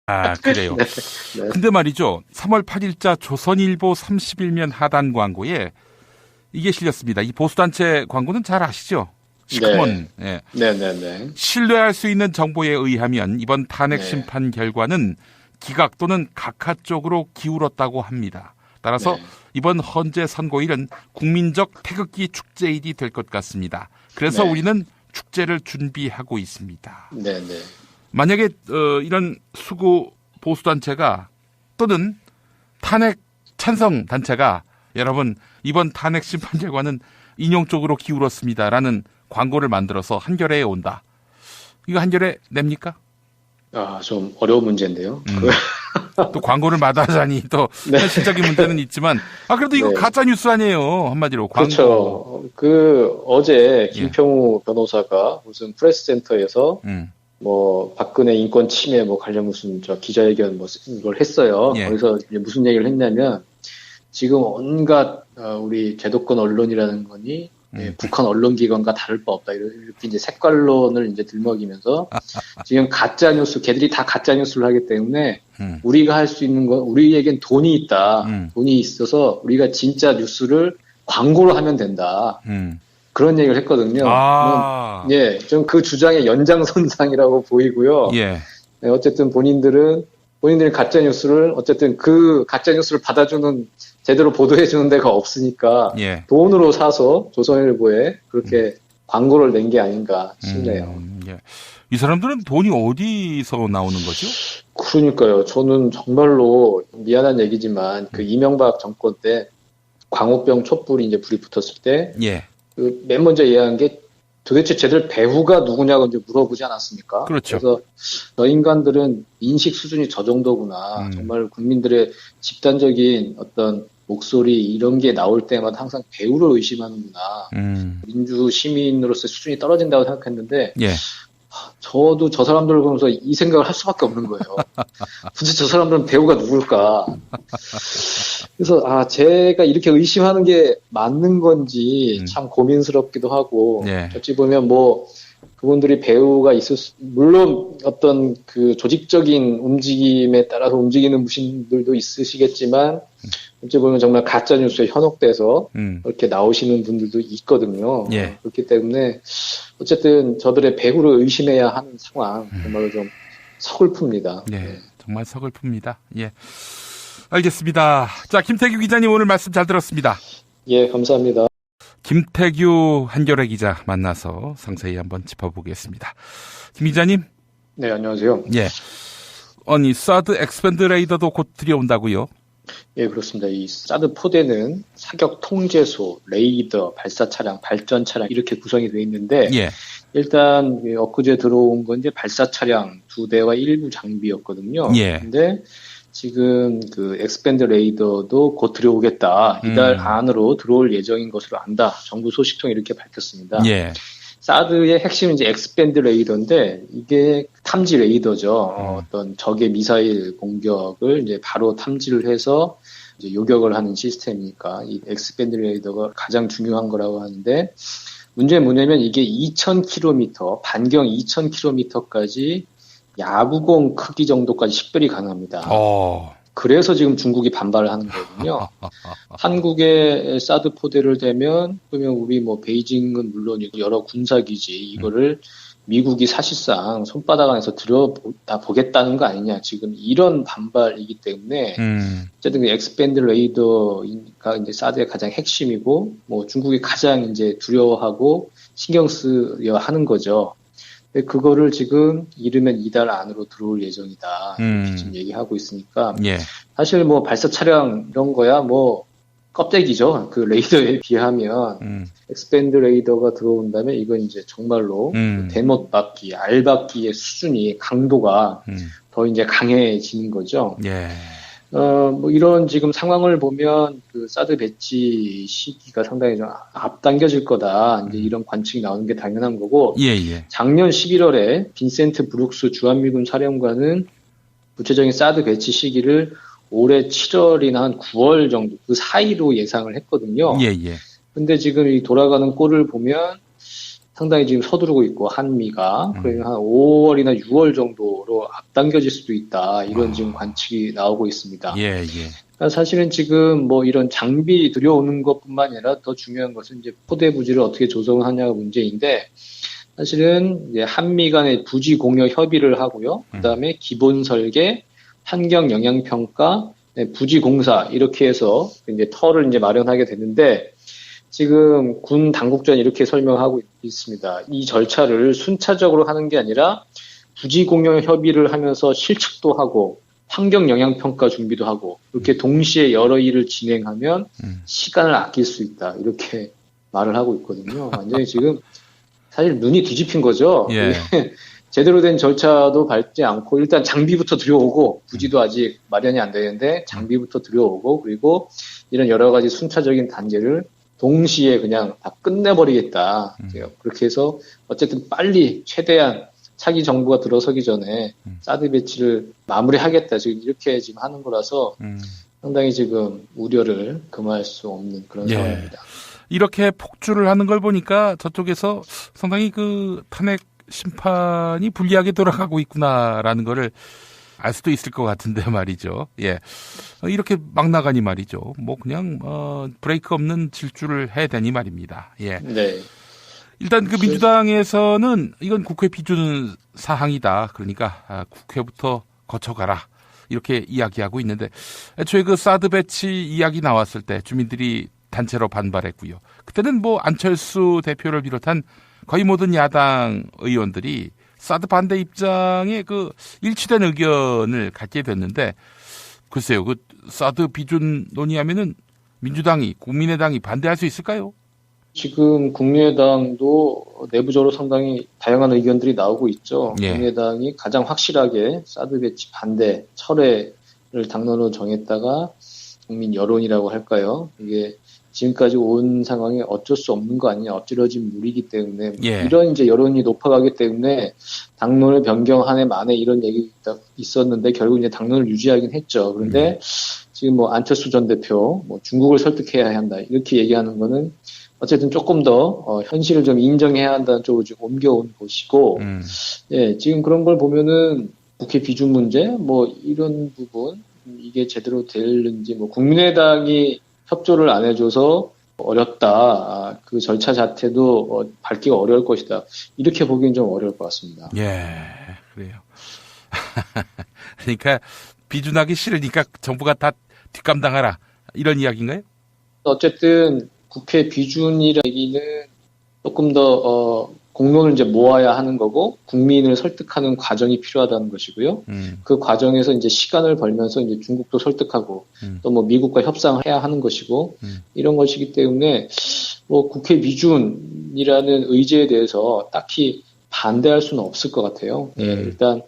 아, 그래요. 네. 네. 근데 말이죠. 3월 8일자 조선일보 31면 하단 광고에 이게 실렸습니다. 이 보수단체 광고는 잘 아시죠? 네. 시커먼. 예. 네네네. 신뢰할 수 있는 정보에 의하면 이번 탄핵 네. 심판 결과는 기각 또는 각하 쪽으로 기울었다고 합니다. 따라서 네. 이번 헌재 선고일은 국민적 태극기 축제일이 될 것 같습니다. 그래서 네. 우리는 축제를 준비하고 있습니다. 네네. 만약에 이런 수구 보수단체가 또는 탄핵 찬성 단체가 여러분 이번 탄핵 심판 결과는 인용 쪽으로 기울었습니다라는 광고를 만들어서 한겨레에 온다. 이거 한겨레 냅니까? 아, 좀 어려운 문제인데요. 또 광고를 마다하자니 또 네. 현실적인 문제는 있지만 그래도 이거 네. 가짜 뉴스 아니에요. 한마디로 광고. 그렇죠. 어제 예. 김평우 변호사가 무슨 프레스센터에서 뭐 박근혜 인권 침해 뭐 관련 무슨 기자회견 뭐 이걸 했어요. 예. 거기서 이제 무슨 얘기를 했냐면 지금 온갖 우리 제도권 언론이라는 거니 북한 언론기관과 다를 바 없다 이렇게 이제 색깔론을 이제 들먹이면서 지금 가짜 뉴스 걔들이 다 가짜 뉴스를 하기 때문에 우리가 할 수 있는 건 우리에겐 돈이 있다. 돈이 있어서 우리가 진짜 뉴스를 광고로 하면 된다. 그런 얘기를 했거든요. 아. 예, 좀 그 주장의 연장선상이라고 보이고요. 예. 네, 어쨌든 본인들이 가짜 뉴스를 어쨌든 그 가짜 뉴스를 받아주는 제대로 보도해주는 데가 없으니까 예. 돈으로 사서 조선일보에 그렇게 광고를 낸 게 아닌가 싶네요. 예. 이 사람들은 돈이 어디서 나오는 거죠? 그러니까요. 저는 정말로 미안한 얘기지만 그 이명박 정권 때 광우병 촛불이 이제 불이 붙었을 때 예. 그 맨 먼저 이해한 게 도대체 쟤들 배후가 누구냐고 이제 물어보지 않았습니까? 그렇죠. 그래서 저 인간들은 인식 수준이 저 정도구나. 정말 국민들의 집단적인 어떤 목소리 이런 게 나올 때마다 항상 배후를 의심하는구나. 민주 시민으로서 수준이 떨어진다고 생각했는데 예. 저도 저 사람들을 보면서 이 생각을 할 수밖에 없는 거예요. 도대체 저 사람들은 배우가 누굴까? 그래서 제가 이렇게 의심하는 게 맞는 건지 참 고민스럽기도 하고 예. 어찌 보면 뭐 그분들이 배우가 물론 어떤 그 조직적인 움직임에 따라서 움직이는 분들도 있으시겠지만 어찌 보면 정말 가짜 뉴스에 현혹돼서 그렇게 나오시는 분들도 있거든요. 예. 그렇기 때문에 어쨌든 저들의 배후를 의심해야 하는 상황 정말로 좀 서글픕니다. 예. 네. 정말 서글픕니다. 예. 알겠습니다. 자, 김태규 기자님 오늘 말씀 잘 들었습니다. 예, 감사합니다. 김태규 한겨레 기자 만나서 상세히 한번 짚어보겠습니다. 김 기자님. 네, 안녕하세요. 예. 아니, 사드 엑스밴드 레이더도 곧 들여온다고요? 예, 그렇습니다. 이 사드 포대는 사격 통제소, 레이더, 발사 차량, 발전 차량 이렇게 구성이 되어 있는데 예. 일단 엊그제 들어온 건 이제 발사 차량 2대와 일부 장비였거든요. 예. 근데 지금 그 엑스밴드 레이더도 곧 들어오겠다. 이달 안으로 들어올 예정인 것으로 안다. 정부 소식통이 이렇게 밝혔습니다. 예. 사드의 핵심은 이제 엑스밴드 레이더인데 이게 탐지 레이더죠. 어떤 적의 미사일 공격을 이제 바로 탐지를 해서 이제 요격을 하는 시스템이니까 이 엑스밴드 레이더가 가장 중요한 거라고 하는데 문제는 뭐냐면 이게 2,000km, 반경 2,000km까지 야구공 크기 정도까지 식별이 가능합니다. 그래서 지금 중국이 반발을 하는 거거든요. 한국의 사드 포대를 대면 그러면 우리 뭐 베이징은 물론이고 여러 군사기지 이거를 미국이 사실상 손바닥 안에서 들여다보겠다는 거 아니냐. 지금 이런 반발이기 때문에 어쨌든 엑스밴드 레이더가 이제 사드의 가장 핵심이고 뭐 중국이 가장 이제 두려워하고 신경 쓰여 하는 거죠. 그거를 지금 이르면 이달 안으로 들어올 예정이다. 이렇게 지금 얘기하고 있으니까. 예. 사실 뭐 발사 차량 이런 거야 뭐 껍데기죠. 그 레이더에 비하면 엑스밴드 레이더가 들어온다면 이건 이제 정말로 대못 받기, 알받기의 수준이 강도가 더 이제 강해지는 거죠. 예. 뭐 이런 지금 상황을 보면 그 사드 배치 시기가 상당히 좀 앞당겨질 거다. 이제 이런 관측이 나오는 게 당연한 거고. 예, 예. 작년 11월에 빈센트 브룩스 주한미군 사령관은 구체적인 사드 배치 시기를 올해 7월이나 한 9월 정도 그 사이로 예상을 했거든요. 예, 예. 근데 지금 이 돌아가는 꼴을 보면 상당히 지금 서두르고 있고 한미가 그러면 한 5월이나 6월 정도로 앞당겨질 수도 있다. 이런 지금 관측이 나오고 있습니다. 예, 예. 그러니까 사실은 지금 뭐 이런 장비 들여오는 것뿐만 아니라 더 중요한 것은 이제 포대 부지를 어떻게 조성을 하냐가 문제인데 사실은 이제 한미 간의 부지 공여 협의를 하고요. 그다음에 기본 설계, 환경 영향 평가, 부지 공사 이렇게 해서 이제 터를 이제 마련하게 됐는데 지금 군 당국자는 이렇게 설명하고 있습니다. 이 절차를 순차적으로 하는 게 아니라 부지 공여 협의를 하면서 실측도 하고 환경 영향 평가 준비도 하고 이렇게 동시에 여러 일을 진행하면 시간을 아낄 수 있다. 이렇게 말을 하고 있거든요. 완전히 지금 사실 눈이 뒤집힌 거죠. 예. 제대로 된 절차도 밟지 않고 일단 장비부터 들여오고 부지도 아직 마련이 안 되는데 장비부터 들여오고 그리고 이런 여러 가지 순차적인 단계를 동시에 그냥 다 끝내버리겠다. 그렇게 해서 어쨌든 빨리 최대한 차기 정부가 들어서기 전에 사드 배치를 마무리하겠다. 지금 이렇게 지금 하는 거라서 상당히 지금 우려를 금할 수 없는 그런 예. 상황입니다. 이렇게 폭주를 하는 걸 보니까 저쪽에서 상당히 그 탄핵 심판이 불리하게 돌아가고 있구나라는 거를 알 수도 있을 것 같은데 말이죠. 예. 이렇게 막 나가니 말이죠. 뭐 그냥 브레이크 없는 질주를 해야 되니 말입니다. 예. 네. 일단 그 민주당에서는 이건 국회 비준 사항이다. 그러니까 국회부터 거쳐가라. 이렇게 이야기하고 있는데 애초에 그 사드 배치 이야기 나왔을 때 주민들이 단체로 반발했고요. 그때는 뭐 안철수 대표를 비롯한 거의 모든 야당 의원들이 사드 반대 입장에 그 일치된 의견을 갖게 됐는데 글쎄요. 그 사드 비준 논의하면은 민주당이 국민의당이 반대할 수 있을까요? 지금 국민의당도 내부적으로 상당히 다양한 의견들이 나오고 있죠. 예. 국민의당이 가장 확실하게 사드 배치 반대 철회를 당론으로 정했다가 국민 여론이라고 할까요? 이게 지금까지 온 상황에 어쩔 수 없는 거 아니냐, 엎질러진 물이기 때문에 예. 이런 이제 여론이 높아가기 때문에 당론을 변경 한 해 만에 이런 얘기가 있었는데 결국 이제 당론을 유지하긴 했죠. 그런데 지금 뭐 안철수 전 대표, 뭐 중국을 설득해야 한다 이렇게 얘기하는 거는 어쨌든 조금 더 현실을 좀 인정해야 한다는 쪽으로 지금 옮겨온 것이고, 예, 지금 그런 걸 보면은 국회 비준 문제, 뭐 이런 부분 이게 제대로 될는지, 뭐 국민의당이 협조를 안 해줘서 어렵다. 그 절차 자체도 밟기가 어려울 것이다. 이렇게 보기엔 좀 어려울 것 같습니다. 예, 그래요. 그러니까 비준하기 싫으니까 정부가 다 뒷감당하라 이런 이야기인가요? 어쨌든 국회 비준이라는 얘기는 조금 더 공론을 이제 모아야 하는 거고 국민을 설득하는 과정이 필요하다는 것이고요. 그 과정에서 이제 시간을 벌면서 이제 중국도 설득하고 또 뭐 미국과 협상을 해야 하는 것이고 이런 것이기 때문에 뭐 국회 비준이라는 의제에 대해서 딱히 반대할 수는 없을 것 같아요. 예, 일단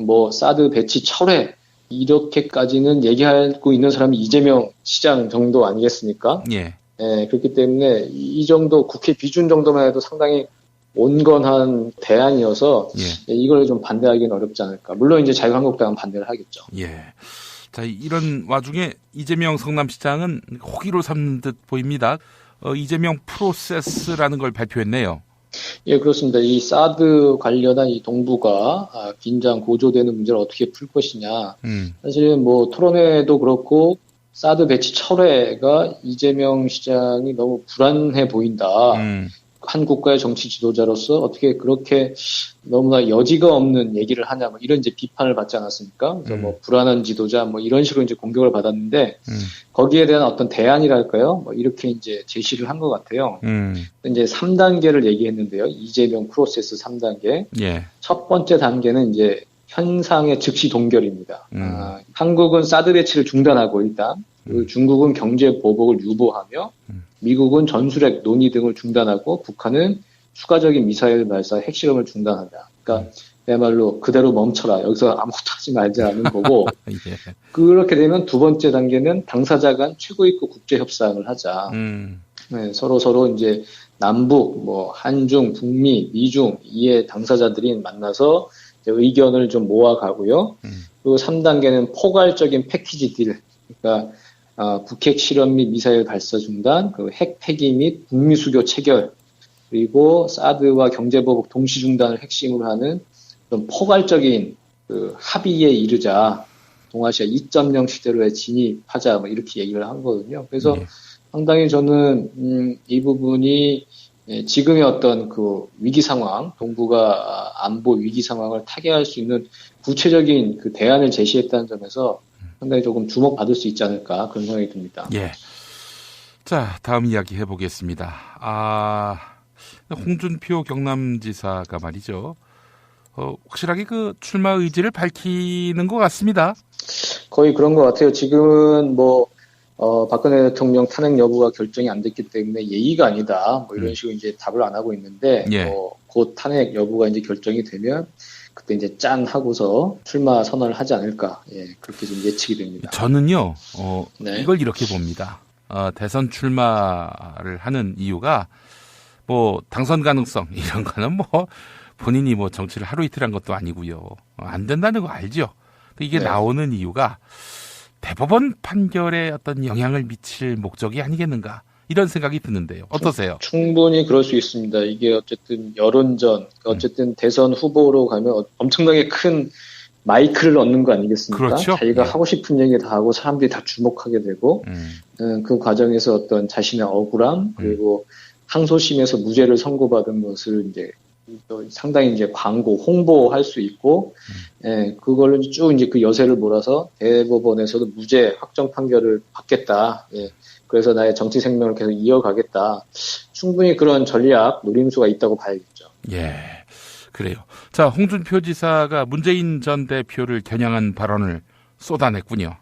뭐 사드 배치 철회 이렇게까지는 얘기하고 있는 사람이 이재명 시장 정도 아니겠습니까? 예. 예, 그렇기 때문에 이 정도 국회 비준 정도만 해도 상당히 온건한 대안이어서 예. 이걸 좀 반대하기는 어렵지 않을까. 물론 이제 자유한국당은 반대를 하겠죠. 예. 자, 이런 와중에 이재명 성남시장은 호기로 삼는 듯 보입니다. 이재명 프로세스라는 걸 발표했네요. 예, 그렇습니다. 이 사드 관련한 이 동북아 긴장 고조되는 문제를 어떻게 풀 것이냐. 사실은 뭐 토론회도 그렇고 사드 배치 철회가 이재명 시장이 너무 불안해 보인다. 한 국가의 정치 지도자로서 어떻게 그렇게 너무나 여지가 없는 얘기를 하냐, 뭐 이런 이제 비판을 받지 않았습니까? 그래서 뭐 불안한 지도자, 뭐 이런 식으로 이제 공격을 받았는데 거기에 대한 어떤 대안이랄까요? 뭐 이렇게 이제 제시를 한 것 같아요. 이제 3단계를 얘기했는데요. 이재명 프로세스 3단계. 예. 첫 번째 단계는 이제 현상의 즉시 동결입니다. 한국은 사드 배치를 중단하고 일단 그리고 중국은 경제 보복을 유보하며 미국은 전술핵 논의 등을 중단하고 북한은 추가적인 미사일 발사 핵실험을 중단한다. 그러니까 그야말로 그대로 멈춰라. 여기서 아무것도 하지 말자는 거고 예. 그렇게 되면 두 번째 단계는 당사자 간 최고위급 국제 협상을 하자. 네, 서로 이제 남북, 뭐 한중, 북미, 미중 이의 당사자들이 만나서 이제 의견을 좀 모아가고요. 그리고 3단계는 포괄적인 패키지 딜. 그러니까 북핵 실험 및 미사일 발사 중단, 그리고 핵 폐기 및 북미 수교 체결, 그리고 사드와 경제보복 동시 중단을 핵심으로 하는 좀 포괄적인 그 합의에 이르자 동아시아 2.0 시대로에 진입하자 뭐 이렇게 얘기를 한 거거든요. 그래서 상당히 저는 이 부분이 지금의 어떤 그 위기 상황, 동북아 안보 위기 상황을 타개할 수 있는 구체적인 그 대안을 제시했다는 점에서 상당히 조금 주목받을 수 있지 않을까 그런 생각이 듭니다. 예. 자, 다음 이야기 해보겠습니다. 홍준표 경남지사가 말이죠. 확실하게 그 출마 의지를 밝히는 것 같습니다. 거의 그런 것 같아요. 지금은 박근혜 대통령 탄핵 여부가 결정이 안 됐기 때문에 예의가 아니다. 뭐 이런 식으로 이제 답을 안 하고 있는데, 예. 곧 탄핵 여부가 이제 결정이 되면 그때 이제 짠 하고서 출마 선언을 하지 않을까. 예, 그렇게 좀 예측이 됩니다. 저는요, 네. 이걸 이렇게 봅니다. 대선 출마를 하는 이유가 뭐 당선 가능성 이런 거는 뭐 본인이 뭐 정치를 하루 이틀 한 것도 아니고요. 안 된다는 거 알죠. 이게 네. 나오는 이유가 대법원 판결에 어떤 영향을 미칠 목적이 아니겠는가 이런 생각이 드는데요. 어떠세요? 충분히 그럴 수 있습니다. 이게 어쨌든 여론전, 어쨌든 대선 후보로 가면 엄청나게 큰 마이크를 얻는 거 아니겠습니까? 그렇죠. 자기가 예. 하고 싶은 얘기 다 하고 사람들이 다 주목하게 되고 그 과정에서 어떤 자신의 억울함 그리고 항소심에서 무죄를 선고받은 것을 이제 상당히 이제 광고, 홍보할 수 있고, 예, 그걸로 쭉 이제 그 여세를 몰아서 대법원에서도 무죄 확정 판결을 받겠다. 예, 그래서 나의 정치 생명을 계속 이어가겠다. 충분히 그런 전략, 노림수가 있다고 봐야겠죠. 예, 그래요. 자, 홍준표 지사가 문재인 전 대표를 겨냥한 발언을 쏟아냈군요.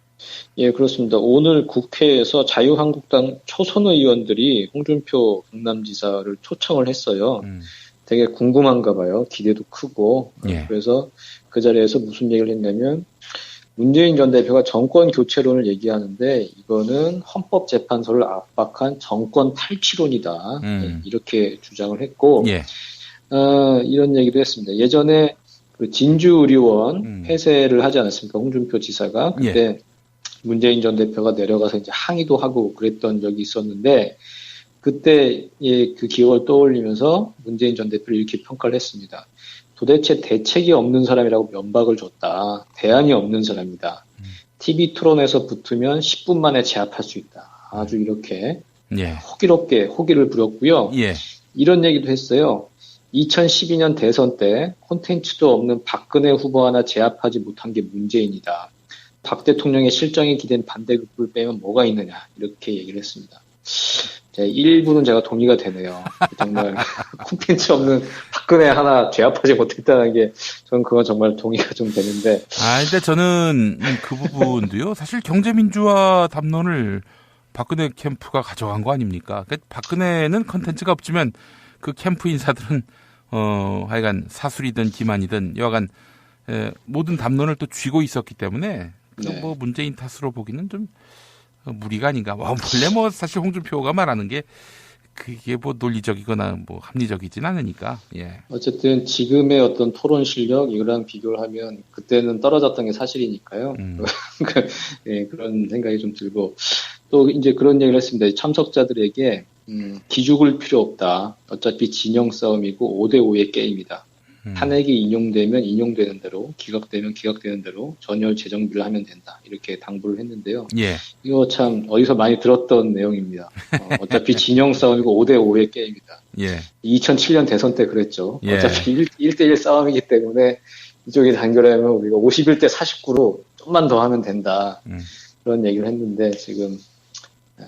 예, 그렇습니다. 오늘 국회에서 자유한국당 초선 의원들이 홍준표 경남지사를 초청을 했어요. 되게 궁금한가 봐요. 기대도 크고. 예. 그래서 그 자리에서 무슨 얘기를 했냐면 문재인 전 대표가 정권 교체론을 얘기하는데 이거는 헌법재판소를 압박한 정권 탈취론이다. 예, 이렇게 주장을 했고 예. 이런 얘기도 했습니다. 예전에 그 진주의료원 폐쇄를 하지 않았습니까? 홍준표 지사가. 그때 예. 문재인 전 대표가 내려가서 이제 항의도 하고 그랬던 적이 있었는데 그때 그 기억을 떠올리면서 문재인 전 대표를 이렇게 평가를 했습니다. 도대체 대책이 없는 사람이라고 면박을 줬다. 대안이 없는 사람이다. TV 토론에서 붙으면 10분 만에 제압할 수 있다. 아주 이렇게 예. 호기롭게 호기를 부렸고요. 예. 이런 얘기도 했어요. 2012년 대선 때 콘텐츠도 없는 박근혜 후보 하나 제압하지 못한 게 문재인이다. 박 대통령의 실정에 기댄 반대급부를 빼면 뭐가 있느냐. 이렇게 얘기를 했습니다. 일부는 제가 동의가 되네요. 정말 콘텐츠 없는 박근혜 하나 제압하지 못했다는 게 저는 그건 정말 동의가 좀 되는데. 근데 저는 그 부분도요. 사실 경제민주화 담론을 박근혜 캠프가 가져간 거 아닙니까? 그러니까 박근혜는 콘텐츠가 없지만 그 캠프 인사들은 하여간 사술이든 기만이든 여하간 모든 담론을 또 쥐고 있었기 때문에 네. 뭐 문재인 탓으로 보기는 좀 무리가 아닌가. 원래 사실 홍준표가 말하는 게 그게 뭐 논리적이거나 뭐 합리적이진 않으니까. 예. 어쨌든 지금의 어떤 토론 실력 이거랑 비교를 하면 그때는 떨어졌던 게 사실이니까요. 예, 그런 생각이 좀 들고 또 이제 그런 얘기를 했습니다. 참석자들에게 기죽을 필요 없다. 어차피 진영 싸움이고 5대5의 게임이다. 탄핵이 인용되면 인용되는 대로, 기각되면 기각되는 대로 전열 재정비를 하면 된다. 이렇게 당부를 했는데요. 예. 이거 참 어디서 많이 들었던 내용입니다. 어차피 진영 싸움이고 5대5의 게임이다. 예. 2007년 대선 때 그랬죠. 예. 어차피 1대1 싸움이기 때문에 이쪽이 단결하면 우리가 51대 49로 좀만 더 하면 된다. 그런 얘기를 했는데 지금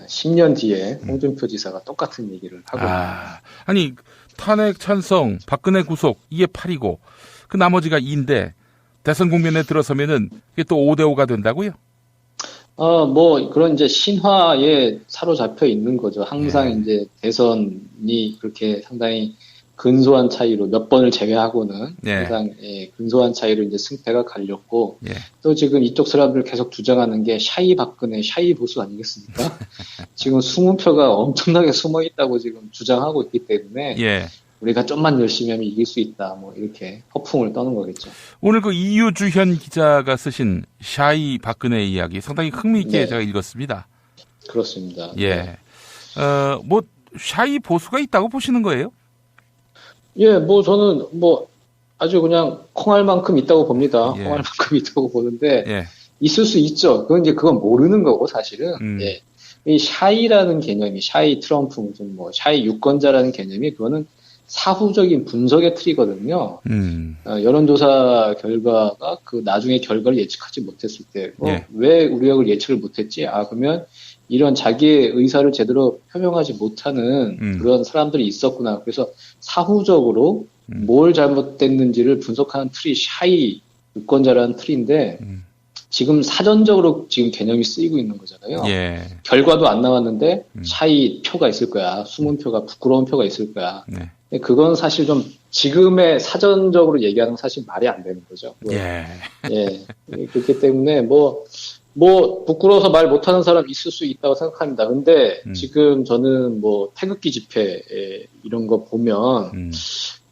10년 뒤에 홍준표 지사가 똑같은 얘기를 하고 있습니다. 아니 탄핵 찬성, 박근혜 구속 이게 8이고 그 나머지가 2인데 대선 국면에 들어서면은 이게 또 5대5가 된다고요? 뭐 그런 이제 신화에 사로잡혀 있는 거죠. 항상 이제 대선이 그렇게 상당히 근소한 차이로 몇 번을 제외하고는 항상 근소한 차이로 이제 승패가 갈렸고 또 지금 이쪽 사람들 계속 주장하는 게 샤이 박근혜, 샤이 보수 아니겠습니까? 지금 20표가 엄청나게 숨어 있다고 지금 주장하고 있기 때문에 우리가 좀만 열심히 하면 이길 수 있다. 뭐 이렇게 허풍을 떠는 거겠죠. 오늘 그 이유주현 기자가 쓰신 샤이 박근혜 이야기 상당히 흥미있게 제가 읽었습니다. 그렇습니다. 뭐 샤이 보수가 있다고 보시는 거예요? 예, 뭐 저는 뭐 아주 그냥 콩알 만큼 있다고 봅니다. 예. 콩알 만큼 있다고 보는데 예. 있을 수 있죠. 그건 모르는 거고 사실은. 예. 이 샤이라는 개념이 샤이 트럼프 무슨 뭐 샤이 유권자라는 개념이 그거는 사후적인 분석의 틀이거든요. 여론조사 결과가 그 나중에 결과를 예측하지 못했을 때, 예. 왜 우리가 그걸 예측을 못했지? 그러면 이런 자기의 의사를 제대로 표명하지 못하는 그런 사람들이 있었구나. 그래서 사후적으로 뭘 잘못됐는지를 분석하는 틀이 샤이 유권자라는 틀인데, 지금 사전적으로 지금 개념이 쓰이고 있는 거잖아요. 예. 결과도 안 나왔는데 샤이 표가 있을 거야. 숨은 표가, 부끄러운 표가 있을 거야. 네. 그건 사실 좀 지금의 사전적으로 얘기하는 건 사실 말이 안 되는 거죠. 예. 예. 그렇기 때문에 뭐 부끄러워서 말 못하는 사람 있을 수 있다고 생각합니다. 근데 지금 저는 뭐 태극기 집회 이런 거 보면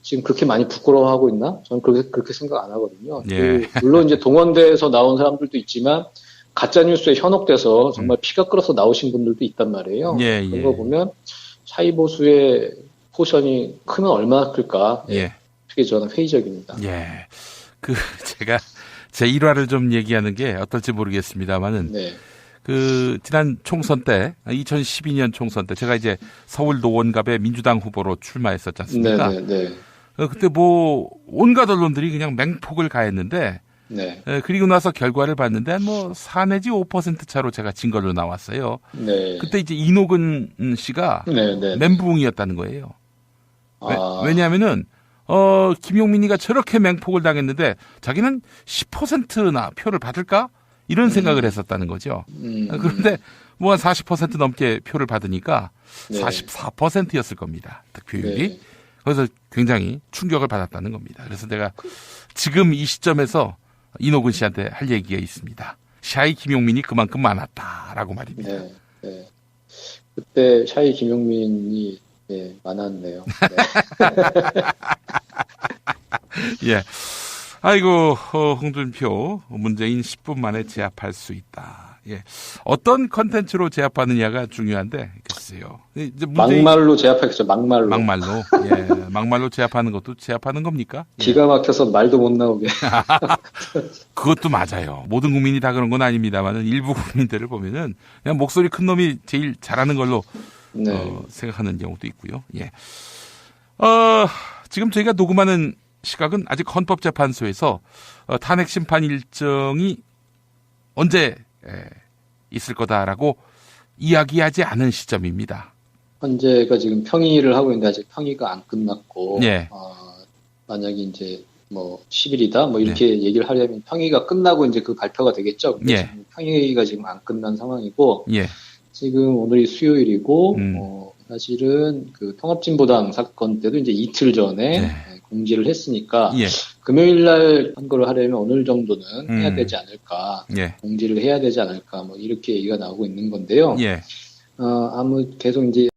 지금 그렇게 많이 부끄러워하고 있나? 저는 그렇게 생각 안 하거든요. 예. 물론 이제 동원대에서 나온 사람들도 있지만 가짜뉴스에 현혹돼서 정말 피가 끓어서 나오신 분들도 있단 말이에요. 예, 그런 예. 거 보면 샤이보수의 포션이 크면 얼마나 클까? 예. 되게 저는 회의적입니다. 예. 제가 제 1화를 좀 얘기하는 게 어떨지 모르겠습니다만은 네. 지난 총선 때, 2012년 총선 때 제가 이제 서울 노원갑에 민주당 후보로 출마했었지 않습니까? 네. 그때 뭐 온갖 언론들이 그냥 맹폭을 가했는데 네. 그리고 나서 결과를 봤는데 뭐 4 내지 5% 차로 제가 진 걸로 나왔어요. 네. 그때 이제 이노근 씨가 네. 멘붕이었다는 거예요. 왜냐하면은 김용민이가 저렇게 맹폭을 당했는데 자기는 10%나 표를 받을까? 이런 생각을 했었다는 거죠. 그런데 뭐 한 40% 넘게 표를 받으니까 네. 44%였을 겁니다. 득표율이. 네. 그래서 굉장히 충격을 받았다는 겁니다. 그래서 내가 지금 이 시점에서 이노근 씨한테 할 얘기가 있습니다. 샤이 김용민이 그만큼 많았다라고 말입니다. 네. 그때 샤이 김용민이 많았네요. 네. 예. 아이고, 홍준표, 문재인 10분 만에 제압할 수 있다. 예. 어떤 컨텐츠로 제압하느냐가 중요한데, 글쎄요. 이제 막말로 제압하겠죠, 막말로. 예. 막말로 제압하는 것도 제압하는 겁니까? 기가 막혀서 말도 못 나오게. 그것도 맞아요. 모든 국민이 다 그런 건 아닙니다만, 일부 국민들을 보면은, 그냥 목소리 큰 놈이 제일 잘하는 걸로, 생각하는 경우도 있고요. 예. 지금 저희가 녹음하는 시각은 아직 헌법재판소에서 탄핵 심판 일정이 언제 있을 거다라고 이야기하지 않은 시점입니다. 헌재가 지금 평의를 하고 있는데 아직 평의가 안 끝났고, 예. 만약에 이제 뭐 10일이다 뭐 이렇게 얘기를 하려면 평의가 끝나고 이제 그 발표가 되겠죠. 근데 예. 지금 평의가 지금 안 끝난 상황이고, 예. 지금 오늘이 수요일이고, 사실은 그 통합진보당 사건 때도 이제 이틀 전에 공지를 했으니까 예. 금요일 날 선거를 하려면 오늘 정도는 해야 되지 않을까, 예. 공지를 해야 되지 않을까, 뭐 이렇게 얘기가 나오고 있는 건데요. 예. 계속 이제